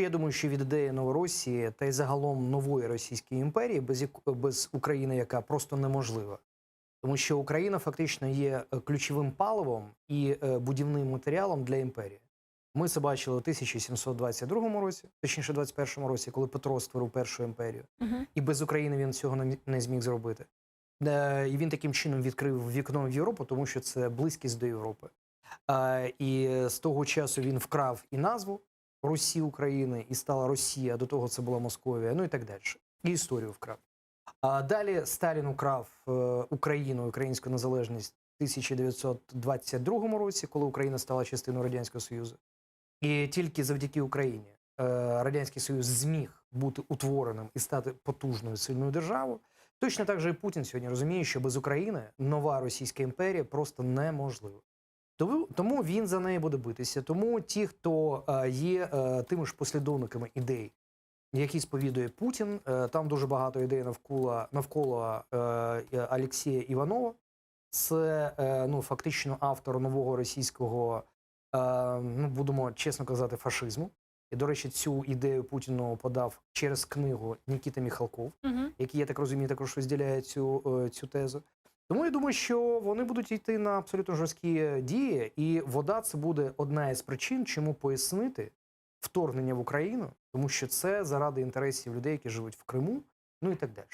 Я думаю, що від ідеї Новоросії та й загалом нової Російської імперії без України, яка просто неможлива. Тому що Україна фактично є ключовим паливом і будівним матеріалом для імперії. Ми це бачили у 1722 році, точніше 21 році, коли Петро створив першу імперію. Мгм. І без України він цього не зміг зробити. І він таким чином відкрив вікно в Європу, тому що це близькість до Європи. І з того часу він вкрав і назву Русі України, і стала Росія, до того це була Московія, ну і так далі. І історію вкрав. А далі Сталін украв Україну, українську незалежність в 1922 році, коли Україна стала частиною Радянського Союзу. І тільки завдяки Україні Радянський Союз зміг бути утвореним і стати потужною сильною державою. Точно так же і Путін сьогодні розуміє, що без України нова Російська імперія просто неможлива. Тому він за неї буде битися. Тому ті, хто є тими ж послідовниками ідей, які сповідує Путін, там дуже багато ідей навколо Олексія Іванова. Це фактично автор нового російського, будемо чесно казати, фашизму. І, до речі, цю ідею Путіну подав через книгу Нікіта Міхалков, який, я так розумію, також розділяє цю тезу. Тому я думаю, що вони будуть йти на абсолютно жорсткі дії, і вода – це буде одна із причин, чому пояснити вторгнення в Україну, тому що це заради інтересів людей, які живуть в Криму, ну і так далі.